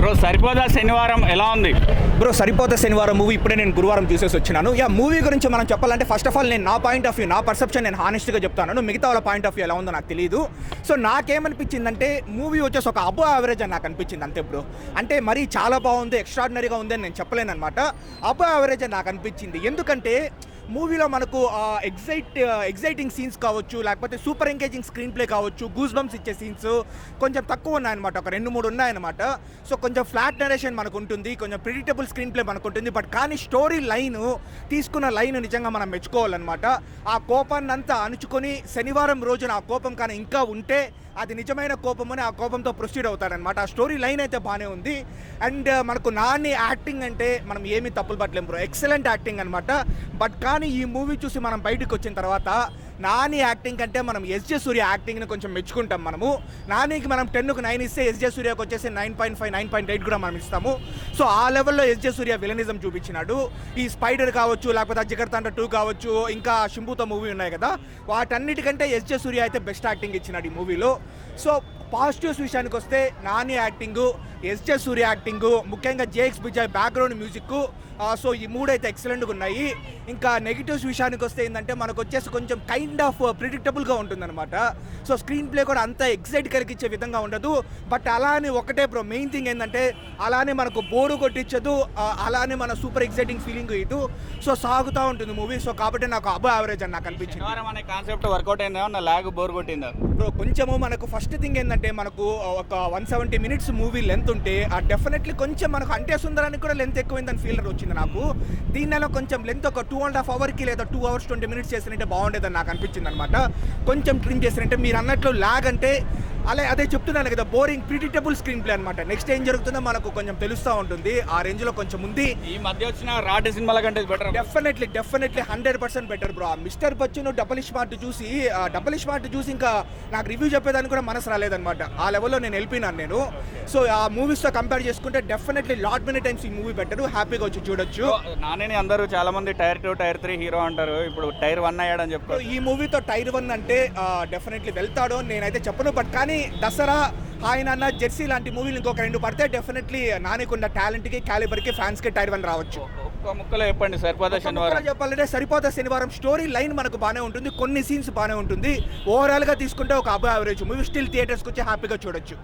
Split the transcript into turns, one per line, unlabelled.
Bro సరిపోదా శనివారం ఎలా ఉంది?
బ్రో సరిపోతే శనివారం మూవీ ఇప్పుడే నేను గురువారం చూసేసి వచ్చినాను. మూవీ గురించి మనం చెప్పాలంటే ఫస్ట్ ఆఫ్ ఆల్ నేను నా పాయింట్ ఆఫ్ వ్యూ, నా పర్సెప్షన్ నేను హానెస్ట్గా చెప్తాను. మిగతా వాళ్ళ పాయింట్ ఆఫ్ వ్యూ ఎలా ఉందో నాకు తెలియదు. సో నాకేమనిపించిందంటే మూవీ వచ్చేసి ఒక అబో యావరేజ్ అని నాకు అనిపించింది అంతే బ్రో. అంటే మరీ చాలా బాగుంది, ఎక్స్ట్రాడినరీగా ఉంది అని నేను చెప్పలేను అనమాట. అబో యావరేజ్ అని నాకు అనిపించింది. ఎందుకంటే మూవీలో మనకు ఎగ్జైటింగ్ సీన్స్ కావచ్చు, లేకపోతే సూపర్ ఎంగేజింగ్ స్క్రీన్ ప్లే కావచ్చు, గూస్ బంప్స్ ఇచ్చే సీన్స్ కొంచెం తక్కువ ఉన్నాయన్నమాట. ఒక 2-3 ఉన్నాయన్నమాట. సో కొంచెం ఫ్లాట్ నరేషన్ మనకు ఉంటుంది, కొంచెం ప్రిడిక్టబుల్ స్క్రీన్ ప్లే మనకు ఉంటుంది. బట్ కానీ స్టోరీ తీసుకున్న లైన్ నిజంగా మనం మెచ్చుకోవాలన్నమాట. ఆ కోపాన్ని అంతా అణుచుకొని శనివారం రోజున ఆ కోపం కానీ ఇంకా ఉంటే అది నిజమైన కోపం అని ఆ కోపంతో ప్రొసీడ్ అవుతారనమాట. ఆ స్టోరీ లైన్ అయితే బాగానే ఉంది. అండ్ మనకు నాని యాక్టింగ్ అంటే మనం ఏమీ తప్పులు పట్టలేం బ్రో, ఎక్సలెంట్ యాక్టింగ్ అనమాట. బట్ కానీ ఈ మూవీ చూసి మనం బయటకు వచ్చిన తర్వాత నాని యాక్టింగ్ కంటే మనం ఎస్జే సూర్య యాక్టింగ్ని కొంచెం మెచ్చుకుంటాం. మనము నానికి మనం 10కు 9 ఇస్తే ఎస్జే సూర్యకు వచ్చేసి 9.5, 9.8 కూడా మనం ఇస్తాము. సో ఆ లెవెల్లో ఎస్జే సూర్య విలనిజం చూపించినాడు. ఈ స్పైడర్ కావచ్చు, లేకపోతే జిగర్ తండ్రి 2 కావచ్చు, ఇంకా శంభుతో మూవీ ఉన్నాయి కదా, వాటన్నిటికంటే ఎస్జే సూర్య అయితే బెస్ట్ యాక్టింగ్ ఇచ్చినాడు ఈ మూవీలో. సో పాజిటివ్స్ విషయానికి వస్తే నాని యాక్టింగు, ఎస్జే సూర్య యాక్టింగు, ముఖ్యంగా JX Vijay background music, so ఈ మూడైతే ఎక్సలెంట్గా ఉన్నాయి. ఇంకా నెగిటివ్స్ విషయానికి వస్తే ఏంటంటే మనకు వచ్చేసి కొంచెం కైండ్ ఆఫ్ ప్రిడిక్టబుల్గా ఉంటుందన్నమాట. సో స్క్రీన్ ప్లే కూడా అంత ఎక్సైట్ కలిగించే విధంగా ఉండదు. బట్ అలానే ఒకటే బ్రో మెయిన్ థింగ్ ఏంటంటే అలానే మనకు బోరు కొట్టించదు, అలానే మన సూపర్ ఎక్సైటింగ్ ఫీలింగ్ ఇది. సో సాగుతూ ఉంటుంది మూవీ. సో కాబట్టి నాకు అబో యావరేజ్ అని నాకు అనిపించింది.
అనే కాన్సెప్ట్ వర్కౌట్ అయిందా, నా లాగ్ బోర్ కొట్టిందా
బ్రో? కొంచెము మనకు ఫస్ట్ థింగ్ ఏంటంటే మనకు ఒక 170 minutes మూవీ లెంత్ ఉంటే డెఫినెట్లీ కొంచెం మనకు అంటే సుందరానికి కూడా లెంత్ ఎక్కువైందని ఫీలర్ వచ్చింది నాకు. దీనిలో కొంచెం లెంత్ ఒక 2.5 hours లేదా 2 hours 20 minutes చేసినట్టే బాగుండేదని నాకు అనిపించింది అనమాట. కొంచెం ట్రిమ్ చేసినట్టే మీరు అన్నట్లు లాగ్ అంటే అదే చెప్తున్నాను కదా, బోరింగ్ ప్రిడిక్టబుల్ స్క్రీన్ ప్లే అనమాట. నెక్స్ట్ ఏం జరుగుతుందో మనకు కొంచెం తెలుస్తూ ఉంటుంది. ఆ రేంజ్లో కొంచెం ఉంది.
ఈ మధ్య వచ్చిన రాడ్ సినిమాల కంటే better,
definitely 100% better bro. Mister Bachchan double smart చూసి ఇంకా నాకు రివ్యూ చెప్పేదానికి కూడా మనసు రాలేదనమాట. ఆ లెవెల్లో నేను వెళ్ళిపోయినాను నేను. సో ఆ మూవీస్తో కంపేర్ చేసుకుంటే డెఫినెట్లీ లాట్ మెనీ టైమ్స్ ఈ మూవీ బెటర్. హ్యాపీగా వచ్చి చూడొచ్చు.
నాని అందరూ చాలా మంది టైర్ 2, టైర్ 3 హీరో అంటారు, ఇప్పుడు టైర్ 1 అయ్యాడని చెప్తారు.
ఈ మూవీతో టైర్ 1 అంటే డెఫినెట్లీ వెళ్తాడు నేనైతే చెప్పను. బట్ కానీ దసరా, ఆయన అన్న జెర్సీ లాంటి మూవీలు ఇంకొక 2 పడితే డెఫినెట్లీ నానికున్న టాలెంట్కి, క్యాలిబర్కి, ఫ్యాన్స్కి టైర్ 1 రావచ్చు.
ఒక్క ముక్కలో చెప్పండి సరిపోతా శనివారం.
చెప్పాలంటే సరిపోతా శనివారం స్టోరీ లైన్ మనకు బాగానే ఉంటుంది, కొన్ని సీన్స్ బాగానే ఉంటుంది. ఓవరాల్గా తీసుకుంటే ఒక అబో యావరేజ్ మూవీ. స్టిల్ థియేటర్స్కి వచ్చి హ్యాపీగా చూడొచ్చు.